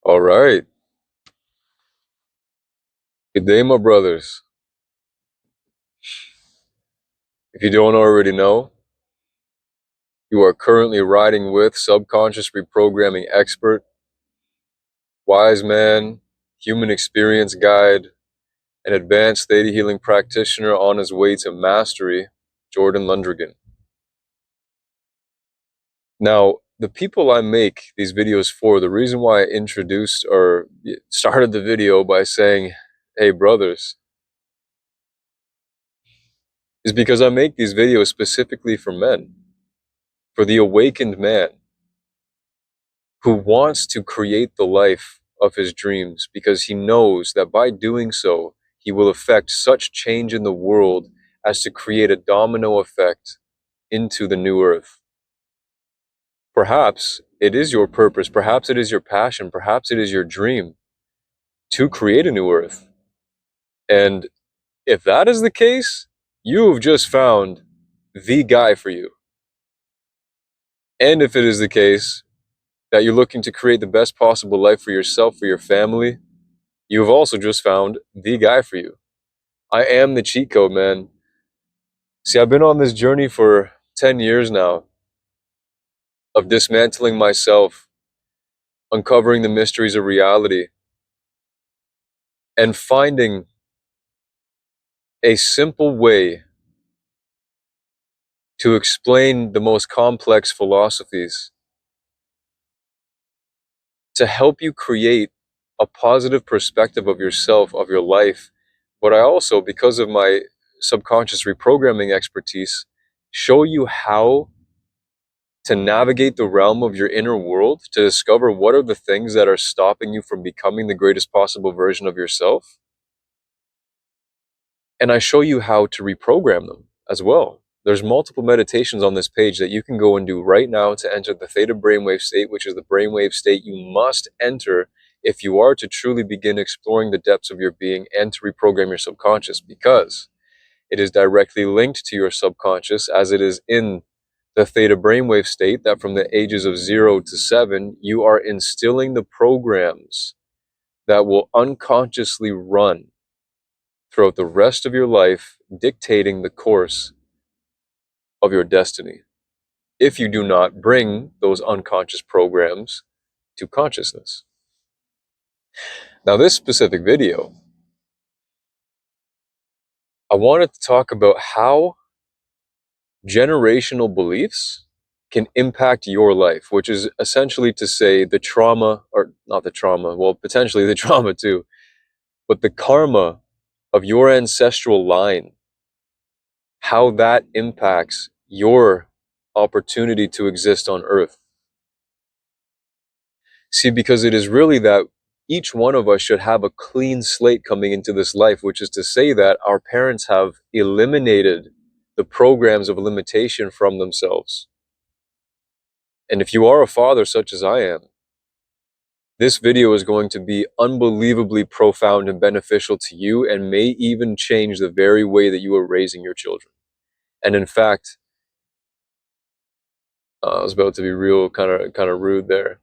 All right. Good day, my brothers. If you don't already know, you are currently riding with subconscious reprogramming expert, wise man, human experience guide, and advanced theta healing practitioner on his way to mastery, Jordan Lundrigan. Now, the people I make these videos for, the reason why I introduced or started the video by saying, hey, brothers, is because I make these videos specifically for men, for the awakened man who wants to create the life of his dreams because he knows that by doing so, he will affect such change in the world as to create a domino effect into the new earth. Perhaps it is your purpose, perhaps it is your passion, perhaps it is your dream to create a new earth. And if that is the case, you have just found the guy for you. And if it is the case that you're looking to create the best possible life for yourself, for your family, you've also just found the guy for you. I am the cheat code, man. See, I've been on this journey for 10 years now of dismantling myself, uncovering the mysteries of reality, and finding a simple way to explain the most complex philosophies to help you create a positive perspective of yourself, of your life. But I also, because of my subconscious reprogramming expertise, show you how to navigate the realm of your inner world, to discover what are the things that are stopping you from becoming the greatest possible version of yourself. And I show you how to reprogram them as well. There's multiple meditations on this page that you can go and do right now to enter the theta brainwave state, which is the brainwave state you must enter if you are to truly begin exploring the depths of your being and to reprogram your subconscious, because it is directly linked to your subconscious, as it is in the theta brainwave state that from the ages of 0 to 7, you are instilling the programs that will unconsciously run throughout the rest of your life, dictating the course of your destiny, if you do not bring those unconscious programs to consciousness. Now, this specific video, I wanted to talk about how generational beliefs can impact your life, which is essentially to say the trauma, or not the trauma, well, potentially the trauma too, but the karma of your ancestral line, how that impacts your opportunity to exist on earth. See, because it is really that each one of us should have a clean slate coming into this life, which is to say that our parents have eliminated the programs of limitation from themselves. And if you are a father such as I am, this video is going to be unbelievably profound and beneficial to you, and may even change the very way that you are raising your children. And in fact, I was about to be real kind of rude there,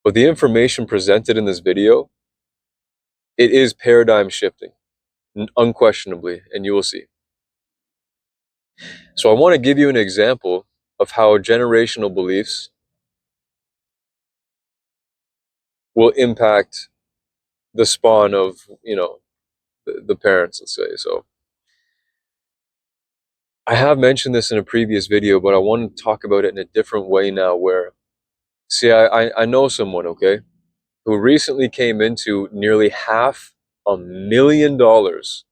but the information presented in this video, it is paradigm shifting, unquestionably, and you will see. So I want to give you an example of how generational beliefs will impact the spawn of, the parents, let's say. So I have mentioned this in a previous video, but I want to talk about it in a different way now, where, see, I know someone, okay, who recently came into nearly $500,000.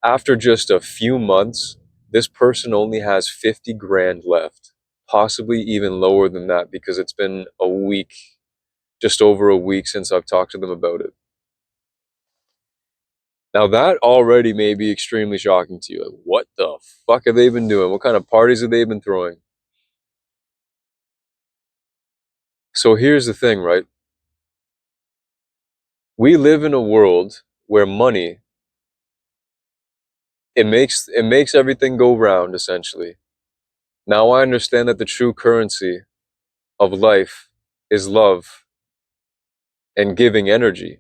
After just a few months, this person only has 50 grand left, possibly even lower than that, because it's been a week, just over a week since I've talked to them about it. Now that already may be extremely shocking to you. Like, what the fuck have they been doing? What kind of parties have they been throwing? So here's the thing, right? We live in a world where money, it makes everything go round, essentially. Now I understand that the true currency of life is love and giving energy.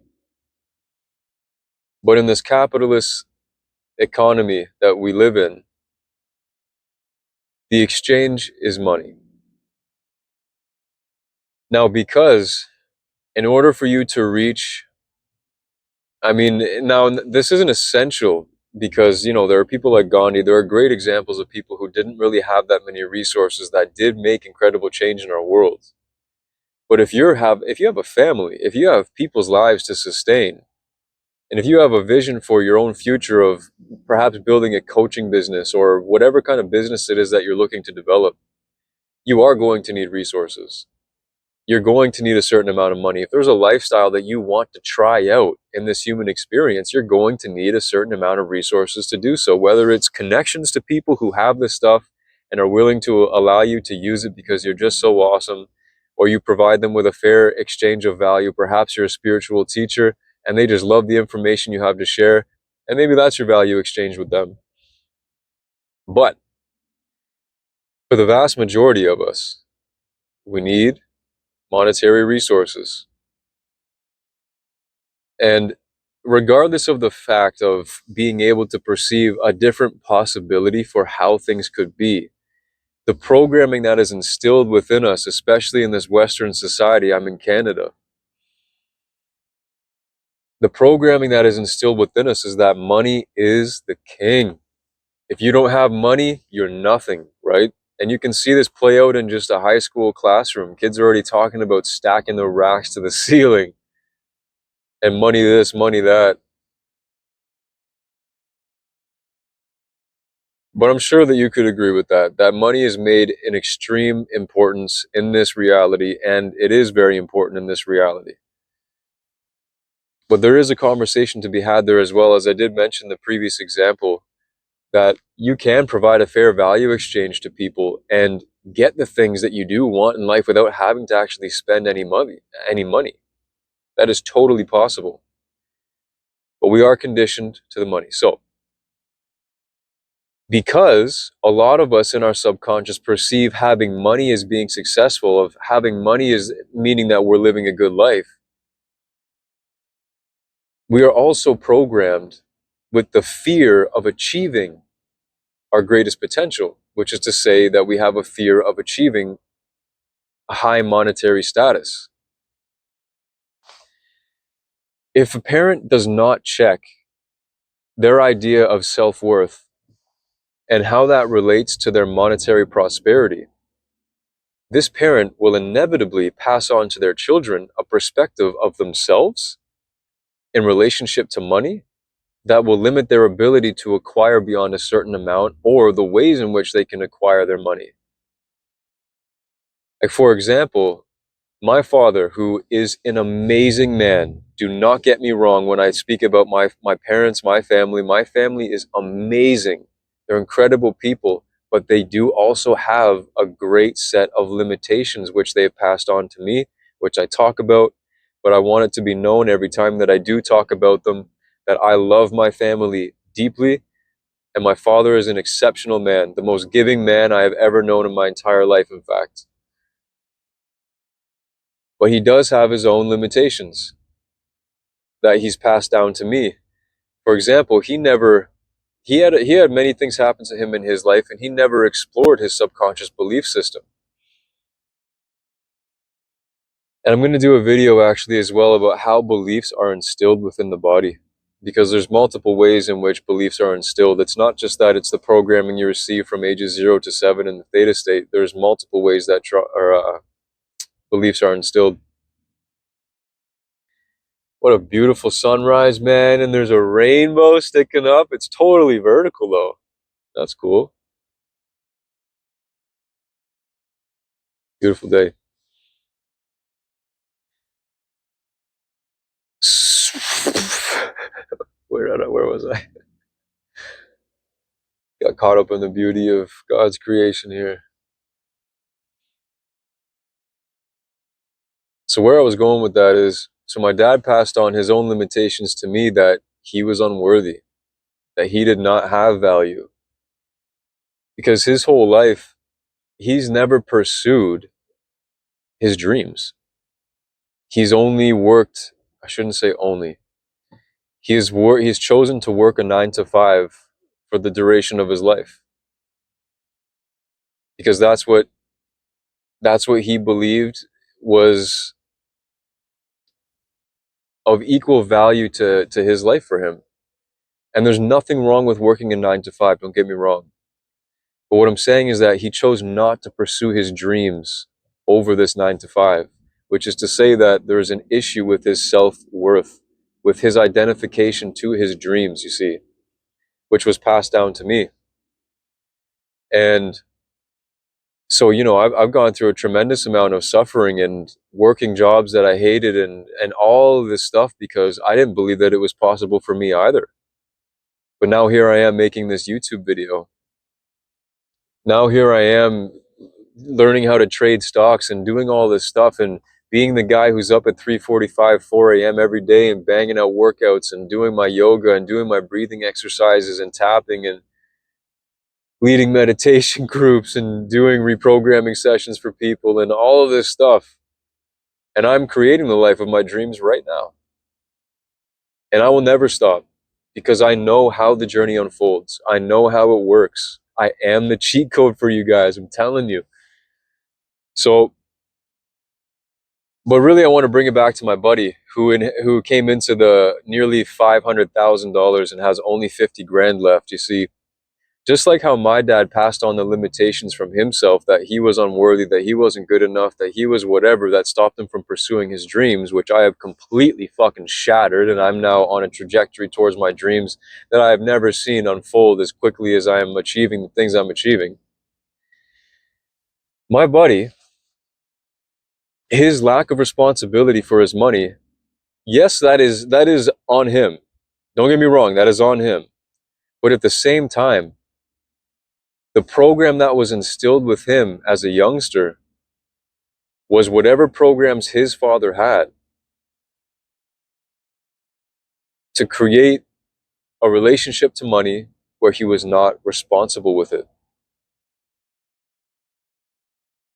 But in this capitalist economy that we live in, the exchange is money. Now, because in order for you to reach, now this isn't essential because, there are people like Gandhi, there are great examples of people who didn't really have that many resources that did make incredible change in our world. But if you have a family, if you have people's lives to sustain, and if you have a vision for your own future of perhaps building a coaching business or whatever kind of business it is that you're looking to develop, you are going to need resources. You're going to need a certain amount of money. If there's a lifestyle that you want to try out in this human experience, you're going to need a certain amount of resources to do so, whether it's connections to people who have this stuff and are willing to allow you to use it because you're just so awesome, or you provide them with a fair exchange of value. Perhaps you're a spiritual teacher and they just love the information you have to share, and maybe that's your value exchange with them. But for the vast majority of us, we need monetary resources. And regardless of the fact of being able to perceive a different possibility for how things could be, the programming that is instilled within us, especially in this Western society, I'm in Canada, the programming that is instilled within us is that money is the king. If you don't have money, you're nothing, right? And you can see this play out in just a high school classroom. Kids are already talking about stacking their racks to the ceiling and money this, money that. But I'm sure that you could agree with that. That money is made in extreme importance in this reality, and it is very important in this reality. But there is a conversation to be had there as well, as I did mention in the previous example, that you can provide a fair value exchange to people and get the things that you do want in life without having to actually spend any money. That is totally possible. But we are conditioned to the money. So, because a lot of us in our subconscious perceive having money as being successful, of having money as meaning that we're living a good life, we are also programmed with the fear of achieving our greatest potential, which is to say that we have a fear of achieving a high monetary status. If a parent does not check their idea of self-worth and how that relates to their monetary prosperity, this parent will inevitably pass on to their children a perspective of themselves in relationship to money that will limit their ability to acquire beyond a certain amount, or the ways in which they can acquire their money. Like, for example, my father, who is an amazing man, do not get me wrong when I speak about my parents, my family is amazing. They're incredible people, but they do also have a great set of limitations which they've passed on to me, which I talk about, but I want it to be known every time that I do talk about them that I love my family deeply, and my father is an exceptional man, the most giving man I have ever known in my entire life, in fact. But he does have his own limitations that he's passed down to me. For example, he had many things happen to him in his life, and he never explored his subconscious belief system. And I'm going to do a video actually as well about how beliefs are instilled within the body, because there's multiple ways in which beliefs are instilled. It's not just that it's the programming you receive from ages 0 to 7 in the theta state. There's multiple ways that beliefs are instilled. What a beautiful sunrise, man. And there's a rainbow sticking up. It's totally vertical, though. That's cool. Beautiful day. Where was I? Got caught up in the beauty of God's creation here. So where I was going with that is, so my dad passed on his own limitations to me, that he was unworthy, that he did not have value. Because his whole life, he's never pursued his dreams. he's only worked, I shouldn't say only, he's chosen to work a 9 to 5 for the duration of his life, because that's what he believed was of equal value to his life for him. And there's nothing wrong with working a 9 to 5, don't get me wrong. But what I'm saying is that he chose not to pursue his dreams over this 9 to 5, which is to say that there's an issue with his self-worth, with his identification to his dreams, you see, which was passed down to me. And so, I've gone through a tremendous amount of suffering and working jobs that I hated and all this stuff because I didn't believe that it was possible for me either. But now here I am making this YouTube video. Now here I am learning how to trade stocks and doing all this stuff and being the guy who's up at 3:45, 4 a.m. every day and banging out workouts and doing my yoga and doing my breathing exercises and tapping and leading meditation groups and doing reprogramming sessions for people and all of this stuff. And I'm creating the life of my dreams right now. And I will never stop because I know how the journey unfolds. I know how it works. I am the cheat code for you guys, I'm telling you. So, but really I want to bring it back to my buddy who came into the nearly $500,000 and has only 50 grand left. You see, just like how my dad passed on the limitations from himself, that he was unworthy, that he wasn't good enough, that he was whatever, that stopped him from pursuing his dreams, which I have completely fucking shattered, and I'm now on a trajectory towards my dreams that I have never seen unfold as quickly as I am achieving the things I'm achieving. My buddy, his lack of responsibility for his money, yes, that is on him. Don't get me wrong, that is on him. But at the same time, the program that was instilled with him as a youngster was whatever programs his father had to create a relationship to money where he was not responsible with it.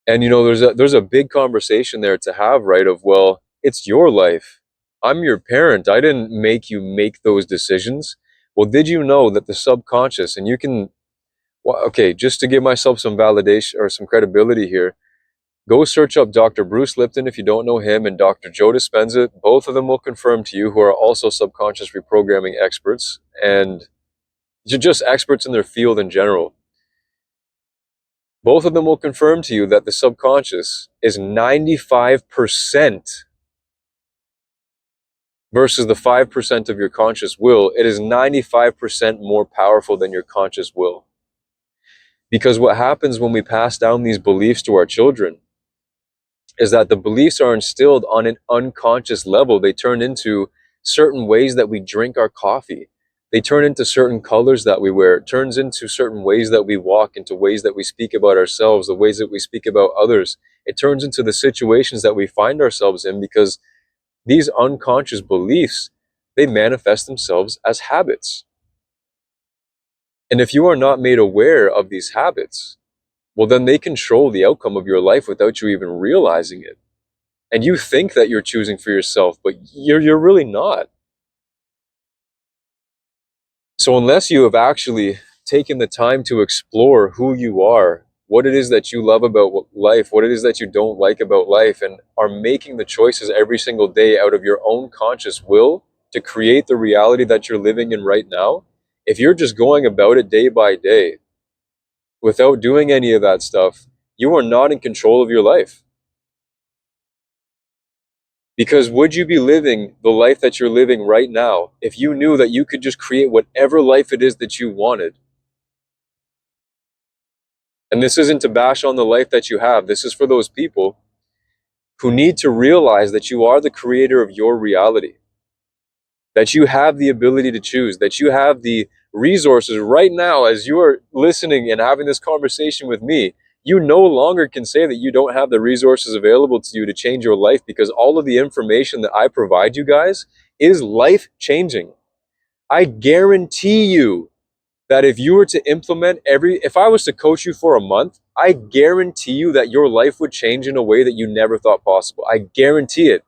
And there's a big conversation there to have, right? Of, well, it's your life. I'm your parent. I didn't make you make those decisions. Well, did you know that the subconscious, and you can, well, okay, just to give myself some validation or some credibility here, go search up Dr. Bruce Lipton if you don't know him, and Dr. Joe Dispenza. Both of them will confirm to you, who are also subconscious reprogramming experts and just experts in their field in general. Both of them will confirm to you that the subconscious is 95% versus the 5% of your conscious will. It is 95% more powerful than your conscious will. Because what happens when we pass down these beliefs to our children is that the beliefs are instilled on an unconscious level. They turn into certain ways that we drink our coffee. They turn into certain colors that we wear. It turns into certain ways that we walk, into ways that we speak about ourselves, the ways that we speak about others. It turns into the situations that we find ourselves in, because these unconscious beliefs, they manifest themselves as habits. And if you are not made aware of these habits, well, then they control the outcome of your life without you even realizing it. And you think that you're choosing for yourself, but you're really not. So unless you have actually taken the time to explore who you are, what it is that you love about life, what it is that you don't like about life, and are making the choices every single day out of your own conscious will to create the reality that you're living in right now, if you're just going about it day by day without doing any of that stuff, you are not in control of your life. Because would you be living the life that you're living right now if you knew that you could just create whatever life it is that you wanted? And this isn't to bash on the life that you have. This is for those people who need to realize that you are the creator of your reality, that you have the ability to choose, that you have the resources right now as you are listening and having this conversation with me. You no longer can say that you don't have the resources available to you to change your life, because all of the information that I provide you guys is life-changing. I guarantee you that if you were to implement if I was to coach you for a month, I guarantee you that your life would change in a way that you never thought possible. I guarantee it.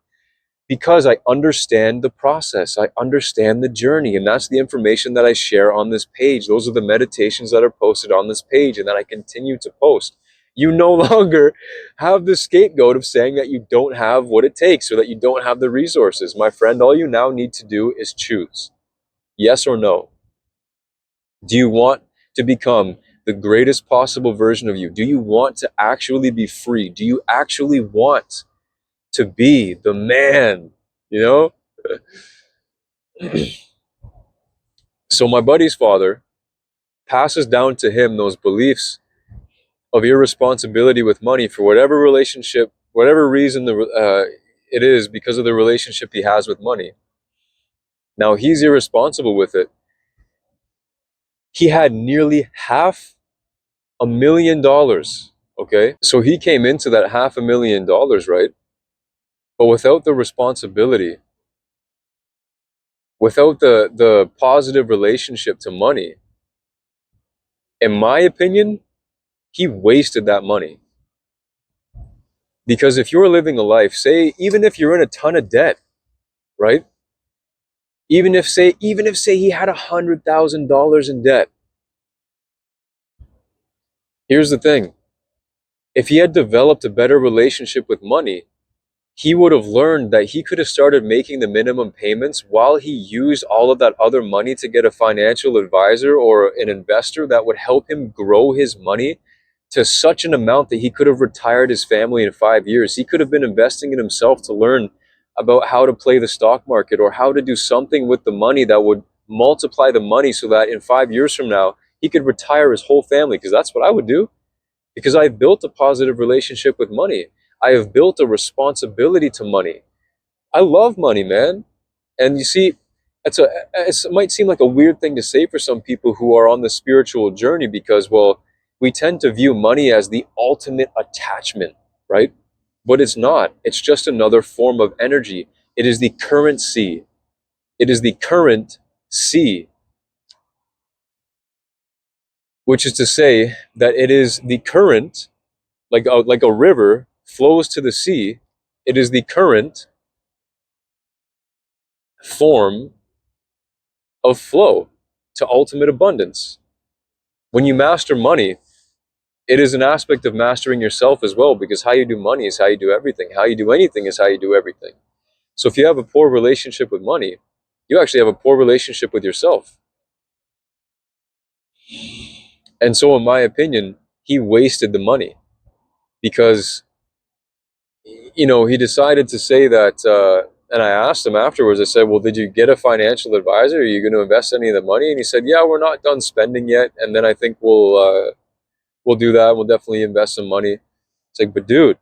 because I understand the process. I understand the journey. And that's the information that I share on this page. Those are the meditations that are posted on this page and that I continue to post. You no longer have the scapegoat of saying that you don't have what it takes or that you don't have the resources. My friend, all you now need to do is choose. Yes or no? Do you want to become the greatest possible version of you? Do you want to actually be free? Do you actually want to be the man? You know? So my buddy's father passes down to him those beliefs of irresponsibility with money for whatever relationship, whatever reason it is because of the relationship he has with money. Now he's irresponsible with it. He had nearly $500,000, okay? So he came into that $500,000, right? But without the responsibility, without the positive relationship to money, in my opinion, he wasted that money. Because if you're living a life, say, even if you're in a ton of debt, right? Even if say he had $100,000 in debt. Here's the thing. If he had developed a better relationship with money, he would have learned that he could have started making the minimum payments while he used all of that other money to get a financial advisor or an investor that would help him grow his money to such an amount that he could have retired his family in 5 years. He could have been investing in himself to learn about how to play the stock market or how to do something with the money that would multiply the money so that in 5 years from now, he could retire his whole family, because that's what I would do. Because I've built a positive relationship with money. I have built a responsibility to money. I love money, man. And you see, it might seem like a weird thing to say for some people who are on the spiritual journey because, well, we tend to view money as the ultimate attachment, right? But it's not. It's just another form of energy. It is the currency. It is the current C, which is to say that it is the current, like a river flows to the sea. It is the current form of flow to ultimate abundance. When you master money, it is an aspect of mastering yourself as well, because how you do money is how you do everything. How you do anything is how you do everything. So if you have a poor relationship with money, you actually have a poor relationship with yourself. And so in my opinion, he wasted the money because, he decided to say that, and I asked him afterwards, I said, well, did you get a financial advisor? Are you going to invest any of the money? And he said, yeah, we're not done spending yet. And then I think we'll do that. We'll definitely invest some money. It's like, but dude,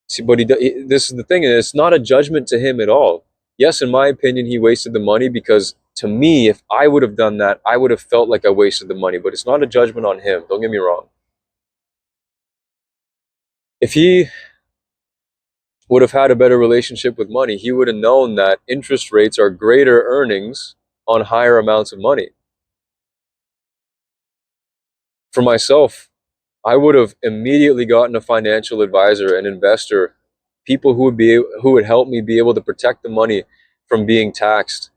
see, but this is the thing, and it's not a judgment to him at all. Yes, in my opinion, he wasted the money because to me, if I would have done that, I would have felt like I wasted the money, but it's not a judgment on him. Don't get me wrong. If he would have had a better relationship with money, he would have known that interest rates are greater earnings on higher amounts of money. For myself, I would have immediately gotten a financial advisor, an investor, people who would help me be able to protect the money from being taxed,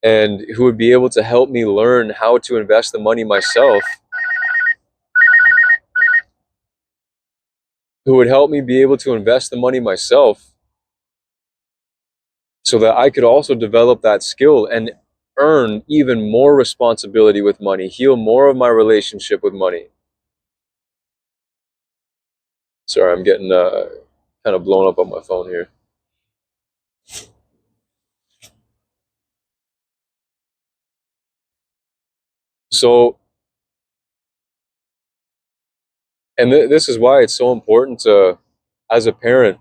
and who would be able to help me learn how to invest the money myself, who would help me be able to invest the money myself so that I could also develop that skill and earn even more responsibility with money, heal more of my relationship with money. Sorry, I'm getting kind of blown up on my phone here. So, and this is why it's so important to, as a parent,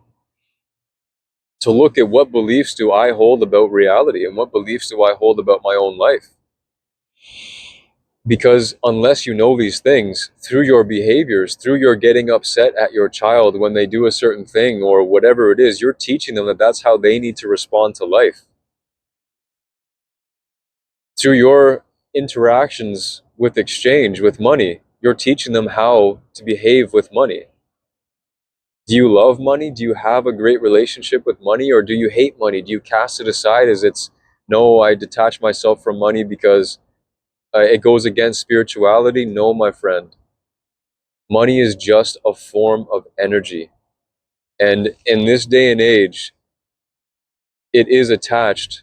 to look at what beliefs do I hold about reality and what beliefs do I hold about my own life. Because unless you know these things, through your behaviors, through your getting upset at your child when they do a certain thing or whatever it is, you're teaching them that that's how they need to respond to life. Through your interactions with exchange, with money, you're teaching them how to behave with money. Do you love money? Do you have a great relationship with money, or do you hate money? Do you cast it aside as it's, no, I detach myself from money because it goes against spirituality? No, my friend. Money is just a form of energy. And in this day and age, it is attached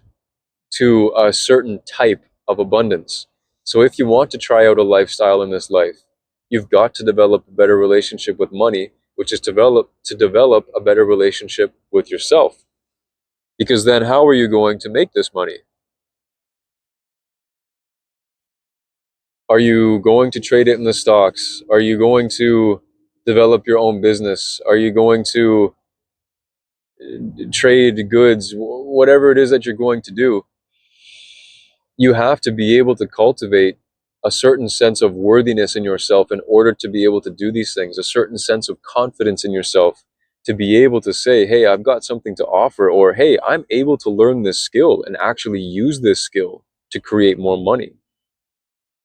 to a certain type of abundance. So if you want to try out a lifestyle in this life, you've got to develop a better relationship with money, which is to develop a better relationship with yourself. Because then how are you going to make this money? Are you going to trade it in the stocks? Are you going to develop your own business? Are you going to trade goods? Whatever it is that you're going to do, you have to be able to cultivate a certain sense of worthiness in yourself in order to be able to do these things, a certain sense of confidence in yourself to be able to say, hey, I've got something to offer, or hey, I'm able to learn this skill and actually use this skill to create more money.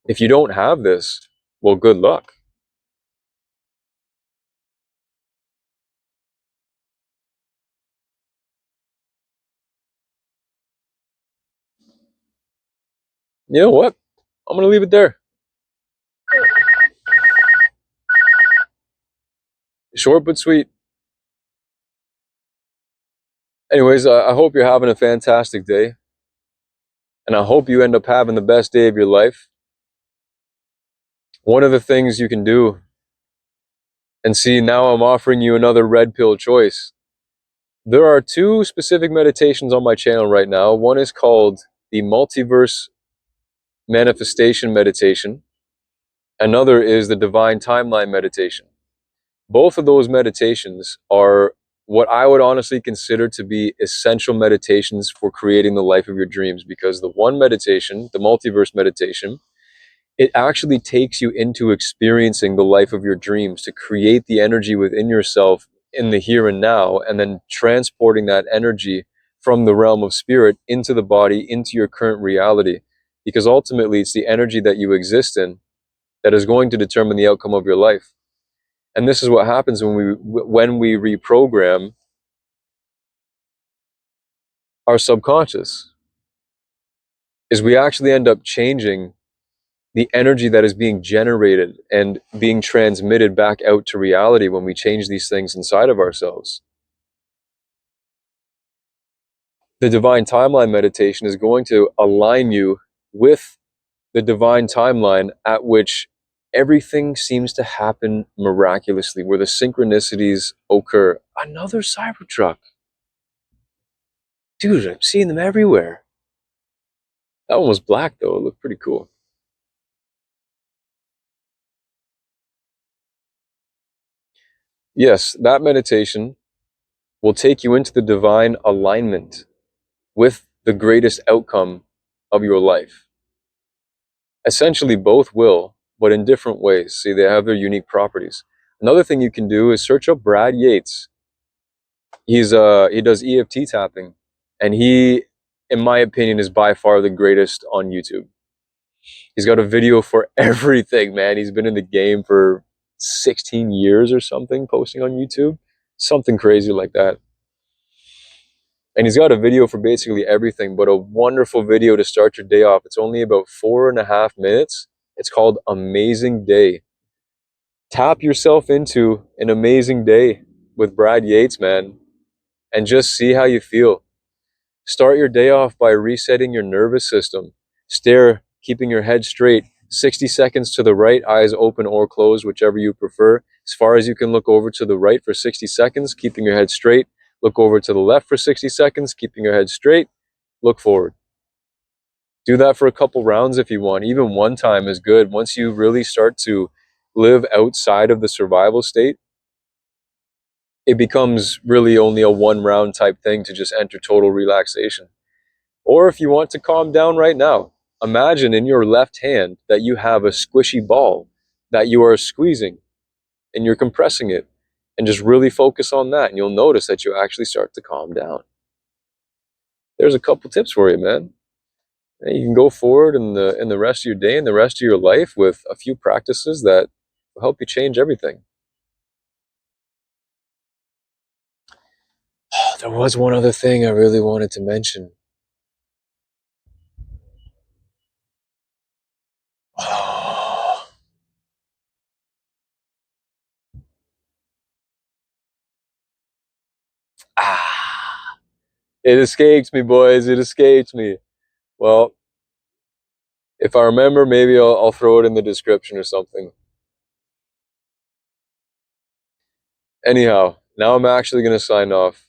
If you don't have this, well, good luck. You know what? I'm going to leave it there. Short but sweet. Anyways, I hope you're having a fantastic day. And I hope you end up having the best day of your life. One of the things you can do, and see, now I'm offering you another red pill choice. There are two specific meditations on my channel right now. One is called the Multiverse Manifestation Meditation. Another is the Divine Timeline Meditation. Both of those meditations are what I would honestly consider to be essential meditations for creating the life of your dreams, because the one meditation, the Multiverse Meditation, it actually takes you into experiencing the life of your dreams to create the energy within yourself in the here and now, and then transporting that energy from the realm of spirit into the body, into your current reality. Because ultimately, it's the energy that you exist in that is going to determine the outcome of your life. And this is what happens when we reprogram our subconscious, is we actually end up changing the energy that is being generated and being transmitted back out to reality when we change these things inside of ourselves. The divine timeline meditation is going to align you with the divine timeline at which everything seems to happen miraculously, where the synchronicities occur. Another Cybertruck. Dude, I'm seeing them everywhere. That one was black though, it looked pretty cool. Yes, that meditation will take you into the divine alignment with the greatest outcome of your life. Essentially, both will, but in different ways. See, they have their unique properties. Another thing you can do is search up Brad Yates. He does EFT tapping, and he, in my opinion, is by far the greatest on YouTube. He's got a video for everything, man. He's been in the game for 16 years or something, posting on YouTube, something crazy like that. And he's got a video for basically everything, but a wonderful video to start your day off. It's only about 4.5 minutes. It's called Amazing Day. Tap yourself into an amazing day with Brad Yates, man, and just see how you feel. Start your day off by resetting your nervous system. Stare, keeping your head straight. 60 seconds to the right, eyes open or closed, whichever you prefer. As far as you can look over to the right for 60 seconds, keeping your head straight. Look over to the left for 60 seconds, keeping your head straight. Look forward. Do that for a couple rounds if you want. Even one time is good. Once you really start to live outside of the survival state, it becomes really only a 1 round type thing to just enter total relaxation. Or if you want to calm down right now, imagine in your left hand that you have a squishy ball that you are squeezing and you're compressing it, and just really focus on that, and you'll notice that you actually start to calm down. There's a couple tips for you, man. And you can go forward in the rest of your day and the rest of your life with a few practices that will help you change everything. There was one other thing I really wanted to mention. Oh. Ah. It escapes me, boys. It escapes me. Well, if I remember, maybe I'll throw it in the description or something. Anyhow, now I'm actually going to sign off.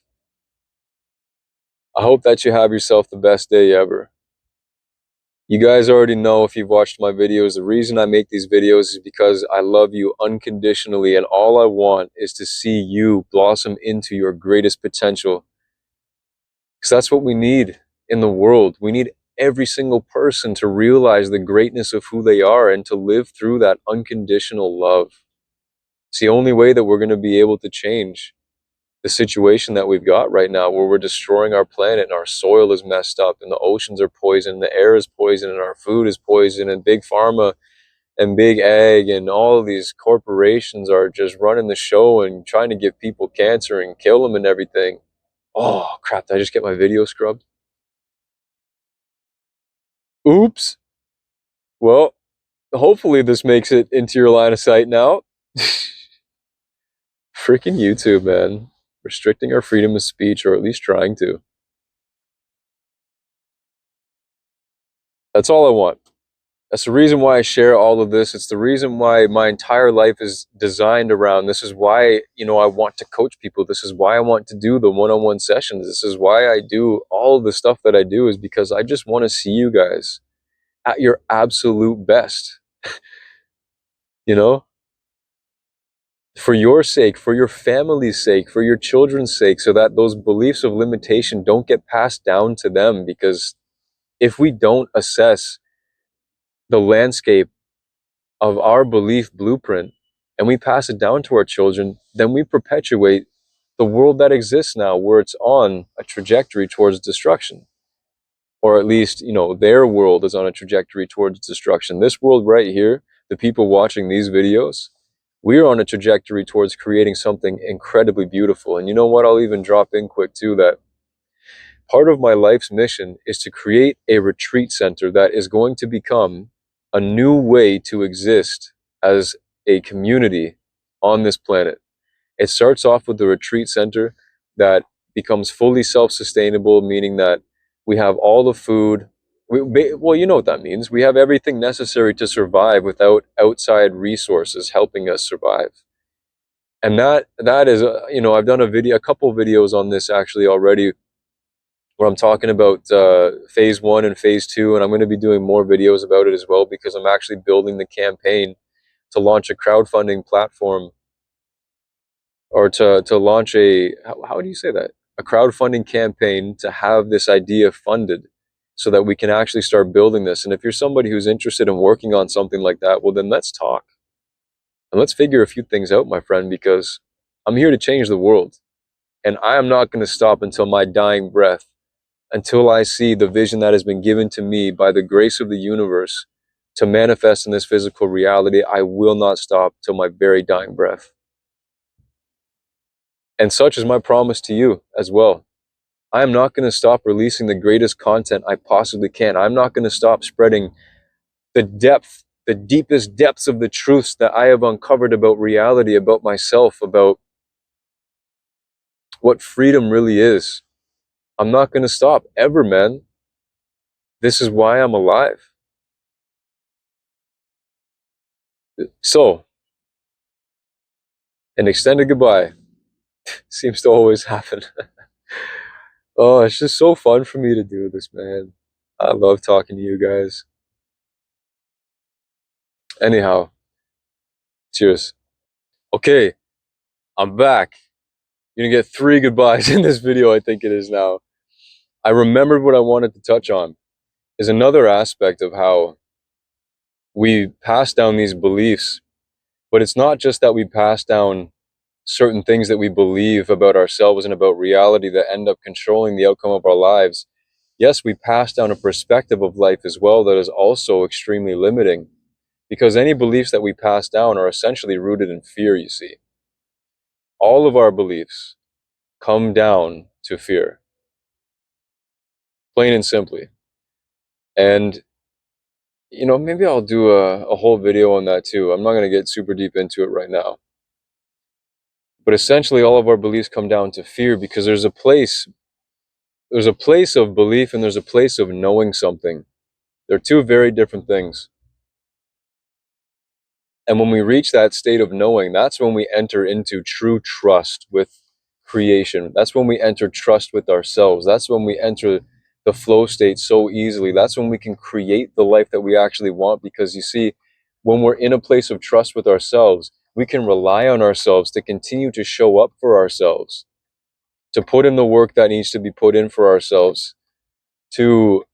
I hope that you have yourself the best day ever. You guys already know, if you've watched my videos, the reason I make these videos is because I love you unconditionally, and all I want is to see you blossom into your greatest potential. Because that's what we need in the world. We need every single person to realize the greatness of who they are and to live through that unconditional love. It's the only way that we're going to be able to change the situation that we've got right now, where we're destroying our planet and our soil is messed up and the oceans are poisoned, the air is poisoned, and our food is poisoned, and big pharma and big ag and all of these corporations are just running the show and trying to give people cancer and kill them and everything. Oh crap, did I just get my video scrubbed? Oops. Well, hopefully this makes it into your line of sight now. Freaking YouTube, man. Restricting our freedom of speech, or at least trying to. That's all I want. That's the reason why I share all of this. It's the reason why my entire life is designed around. This is why, I want to coach people. This is why I want to do the one-on-one sessions. This is why I do all of the stuff that I do, is because I just want to see you guys at your absolute best. For your sake, for your family's sake, for your children's sake, so that those beliefs of limitation don't get passed down to them. Because if we don't assess the landscape of our belief blueprint and we pass it down to our children, then we perpetuate the world that exists now, where it's on a trajectory towards destruction. Or at least, their world is on a trajectory towards destruction. This world right here, the people watching these videos, we're on a trajectory towards creating something incredibly beautiful. And you know what? I'll even drop in quick too, that part of my life's mission is to create a retreat center that is going to become a new way to exist as a community on this planet. It starts off with the retreat center that becomes fully self-sustainable, meaning that we have all the food. Well, you know what that means. We have everything necessary to survive without outside resources helping us survive. And that is, I've done a couple videos on this actually already, where I'm talking about phase 1 and phase 2, and I'm going to be doing more videos about it as well, because I'm actually building the campaign to launch a crowdfunding platform, or to launch how do you say that? A crowdfunding campaign to have this idea funded, so that we can actually start building this. And if you're somebody who's interested in working on something like that, well, then let's talk. And let's figure a few things out, my friend, because I'm here to change the world. And I am not going to stop until my dying breath, until I see the vision that has been given to me by the grace of the universe to manifest in this physical reality. I will not stop till my very dying breath. And such is my promise to you as well. I am not going to stop releasing the greatest content I possibly can. I'm not going to stop spreading the deepest depths of the truths that I have uncovered about reality, about myself, about what freedom really is. I'm not going to stop ever, man. This is why I'm alive. So, an extended goodbye seems to always happen. Oh, it's just so fun for me to do this, man. I love talking to you guys. Anyhow, cheers. Okay, I'm back. You're gonna get 3 goodbyes in this video, I think it is now. I remembered what I wanted to touch on is another aspect of how we pass down these beliefs. But it's not just that we pass down certain things that we believe about ourselves and about reality that end up controlling the outcome of our lives. Yes, we pass down a perspective of life as well that is also extremely limiting, because any beliefs that we pass down are essentially rooted in fear, you see. All of our beliefs come down to fear. Plain and simply. And, maybe I'll do a whole video on that too. I'm not going to get super deep into it right now. But essentially, all of our beliefs come down to fear, because there's a place of belief and there's a place of knowing something. They're two very different things. And when we reach that state of knowing, that's when we enter into true trust with creation. That's when we enter trust with ourselves. That's when we enter the flow state so easily. That's when we can create the life that we actually want. Because you see, when we're in a place of trust with ourselves, we can rely on ourselves to continue to show up for ourselves, to put in the work that needs to be put in for ourselves, to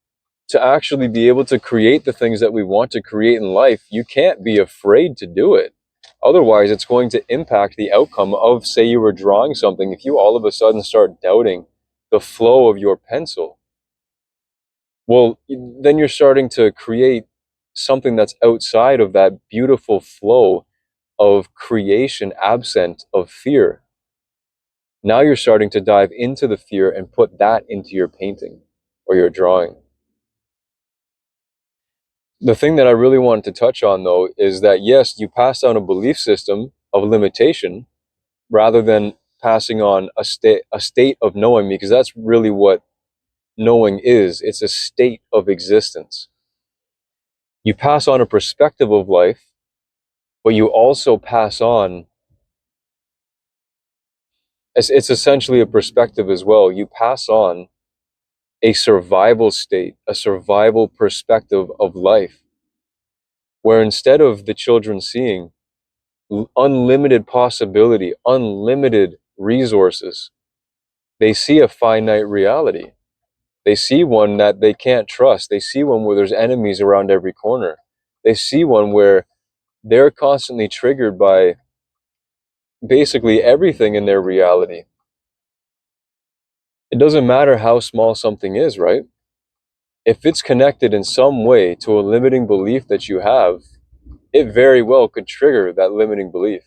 actually be able to create the things that we want to create in life. You can't be afraid to do it. Otherwise, it's going to impact the outcome of, say you were drawing something. If you all of a sudden start doubting the flow of your pencil, well, then you're starting to create something that's outside of that beautiful flow of creation, absent of fear. Now you're starting to dive into the fear and put that into your painting or your drawing. The thing that I really wanted to touch on, though, is that yes, you pass down a belief system of limitation rather than passing on a state of knowing, because that's really what knowing is. It's a state of existence. You pass on a perspective of life, but you also pass on, it's essentially a perspective as well. You pass on a survival state, a survival perspective of life, where instead of the children seeing unlimited possibility, unlimited resources, they see a finite reality. They see one that they can't trust. They see one where there's enemies around every corner. They see one where they're constantly triggered by basically everything in their reality. It doesn't matter how small something is, right? If it's connected in some way to a limiting belief that you have, it very well could trigger that limiting belief.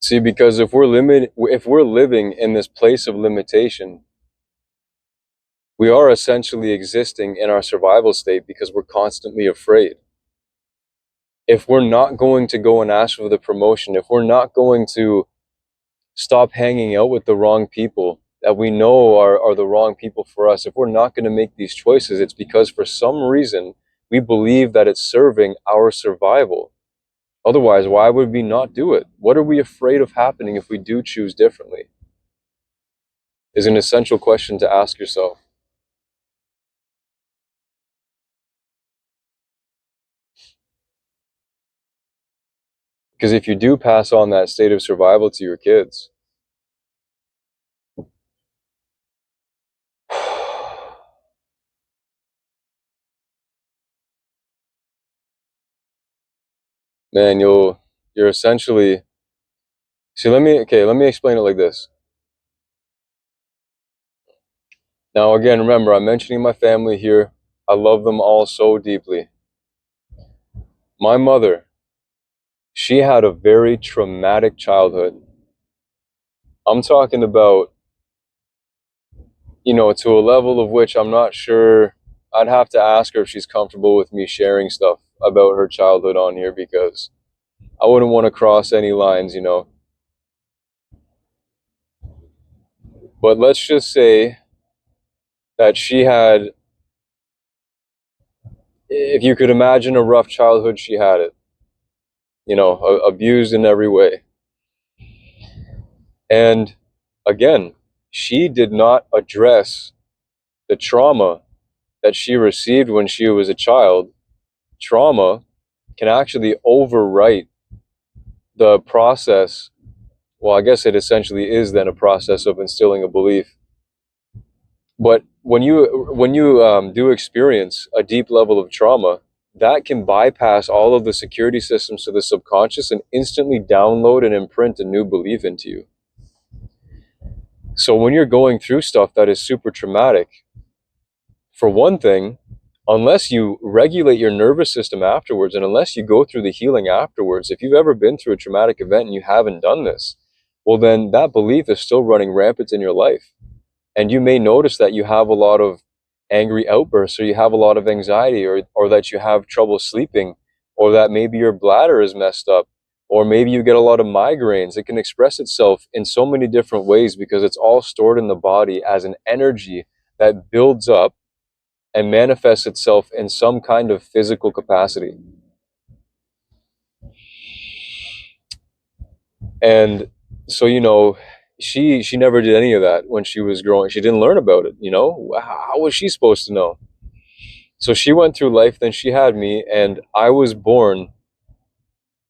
See, because if we're living in this place of limitation, we are essentially existing in our survival state because we're constantly afraid. If we're not going to go and ask for the promotion, if we're not going to stop hanging out with the wrong people that we know are the wrong people for us, if we're not going to make these choices, it's because for some reason we believe that it's serving our survival. Otherwise, why would we not do it? What are we afraid of happening if we do choose differently? Is an essential question to ask yourself. Because if you do pass on that state of survival to your kids, man, you're essentially, see, let me explain it like this. Now, again, remember, I'm mentioning my family here. I love them all so deeply. My mother, she had a very traumatic childhood. I'm talking about, to a level of which I'm not sure. I'd have to ask her if she's comfortable with me sharing stuff about her childhood on here, because I wouldn't want to cross any lines, But let's just say that she had, if you could imagine a rough childhood, she had it. Abused in every way. And again, she did not address the trauma that she received when she was a child. Trauma can actually overwrite the process. Well, I guess it essentially is then a process of instilling a belief. But when you do experience a deep level of trauma, that can bypass all of the security systems to the subconscious and instantly download and imprint a new belief into you. So when you're going through stuff that is super traumatic, for one thing, Unless you regulate your nervous system afterwards, and unless you go through the healing afterwards, if you've ever been through a traumatic event and you haven't done this, well, then that belief is still running rampant in your life. And you may notice that you have a lot of angry outbursts, or you have a lot of anxiety, or that you have trouble sleeping, or that maybe your bladder is messed up, or maybe you get a lot of migraines. It can express itself in so many different ways because it's all stored in the body as an energy that builds up and manifests itself in some kind of physical capacity. And so, she never did any of that when she was growing. She didn't learn about it. How was she supposed to know? So she went through life, then she had me, and I was born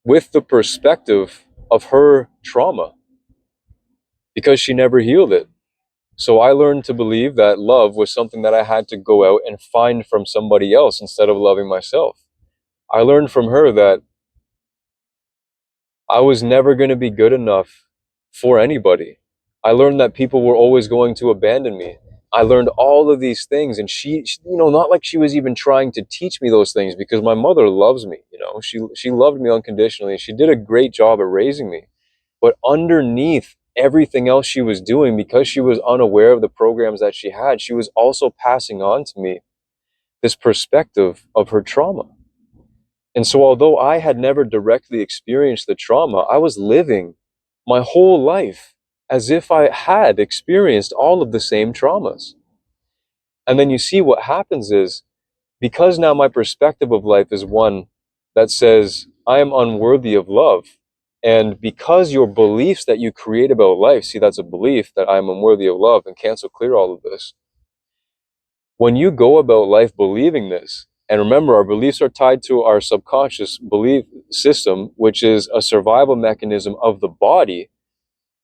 with the perspective of her trauma because she never healed it. So I learned to believe that love was something that I had to go out and find from somebody else instead of loving myself. I learned from her that I was never going to be good enough for anybody. I learned that people were always going to abandon me. I learned all of these things, and she not like she was even trying to teach me those things, because my mother loves me. She loved me unconditionally. She did a great job at raising me. But underneath everything else she was doing, because she was unaware of the programs that she had, she was also passing on to me this perspective of her trauma. And so, although I had never directly experienced the trauma, I was living my whole life as if I had experienced all of the same traumas. And then you see what happens is, because now my perspective of life is one that says, I am unworthy of love. And because your beliefs that you create about life, see, that's a belief that I am unworthy of love, and cancel clear all of this. When you go about life believing this, and remember, our beliefs are tied to our subconscious belief system, which is a survival mechanism of the body.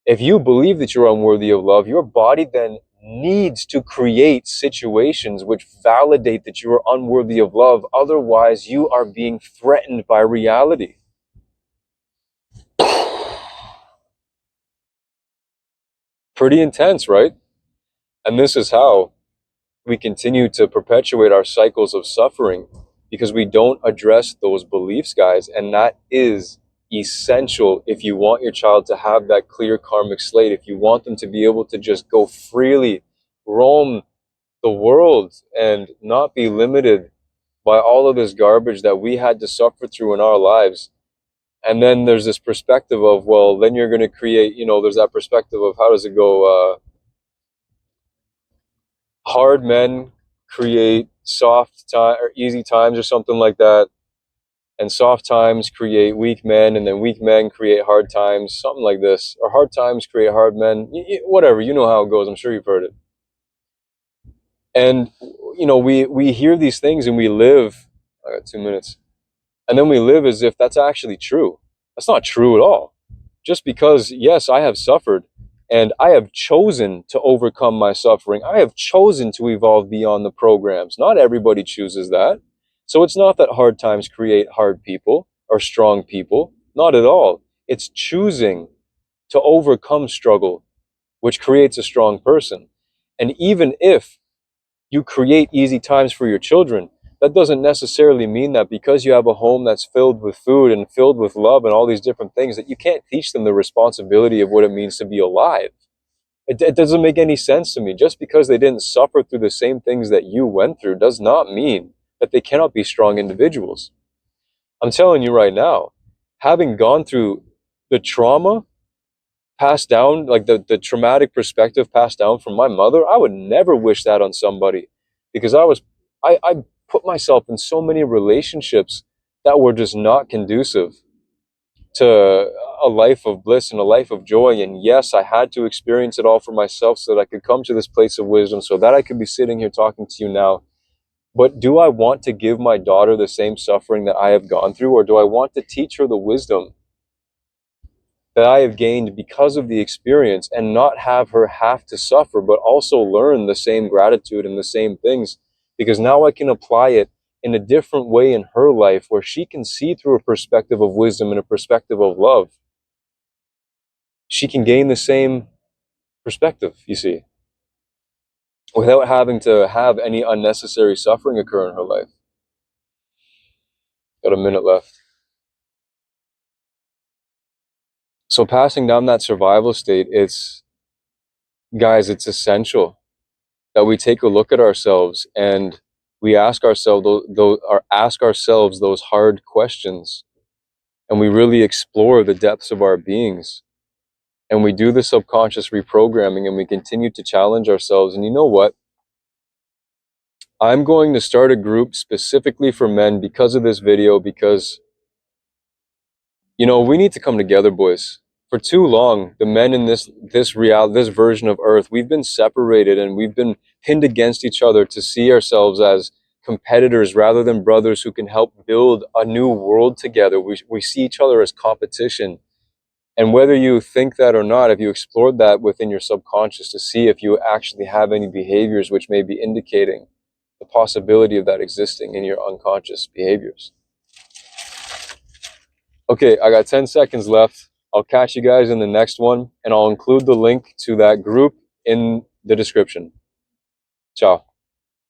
If you believe that you're unworthy of love, your body then needs to create situations which validate that you are unworthy of love. Otherwise, you are being threatened by reality. Pretty intense, right? And this is how we continue to perpetuate our cycles of suffering, because we don't address those beliefs, guys. And that is essential if you want your child to have that clear karmic slate, if you want them to be able to just go freely, roam the world, and not be limited by all of this garbage that we had to suffer through in our lives. And then there's this perspective of, well, then you're going to create, there's that perspective of, how does it go? Hard men create soft time or easy times, or something like that, and soft times create weak men, and then weak men create hard times, something like this, or hard times create hard men. Whatever, you know how it goes. I'm sure you've heard it. And we hear these things and we live. I got 2 minutes. And then we live as if that's actually true. That's not true at all. Just because, yes, I have suffered, and I have chosen to overcome my suffering. I have chosen to evolve beyond the programs. Not everybody chooses that. So it's not that hard times create hard people or strong people. Not at all. It's choosing to overcome struggle, which creates a strong person. And even if you create easy times for your children, that doesn't necessarily mean that because you have a home that's filled with food and filled with love and all these different things, that you can't teach them the responsibility of what it means to be alive. It doesn't make any sense to me. Just because they didn't suffer through the same things that you went through does not mean that they cannot be strong individuals. I'm telling you right now, having gone through the trauma passed down, like the traumatic perspective passed down from my mother, I would never wish that on somebody, because I put myself in so many relationships that were just not conducive to a life of bliss and a life of joy. And yes, I had to experience it all for myself so that I could come to this place of wisdom, so that I could be sitting here talking to you now. But do I want to give my daughter the same suffering that I have gone through, or do I want to teach her the wisdom that I have gained because of the experience, and not have her have to suffer, but also learn the same gratitude and the same things? Because now I can apply it in a different way in her life, where she can see through a perspective of wisdom and a perspective of love. She can gain the same perspective, you see. without having to have any unnecessary suffering occur in her life. Got a minute left. So passing down that survival state, guys, it's essential that we take a look at ourselves and we ask ourselves those hard questions, and we really explore the depths of our beings, and we do the subconscious reprogramming, and we continue to challenge ourselves. And you know what? I'm going to start a group specifically for men because of this video, because we need to come together, boys. For too long, the men in this version of Earth, we've been separated and we've been pinned against each other to see ourselves as competitors rather than brothers who can help build a new world together. We see each other as competition. And whether you think that or not, if you explored that within your subconscious to see if you actually have any behaviors which may be indicating the possibility of that existing in your unconscious behaviors. Okay, I got 10 seconds left. I'll catch you guys in the next one, and I'll include the link to that group in the description. Ciao.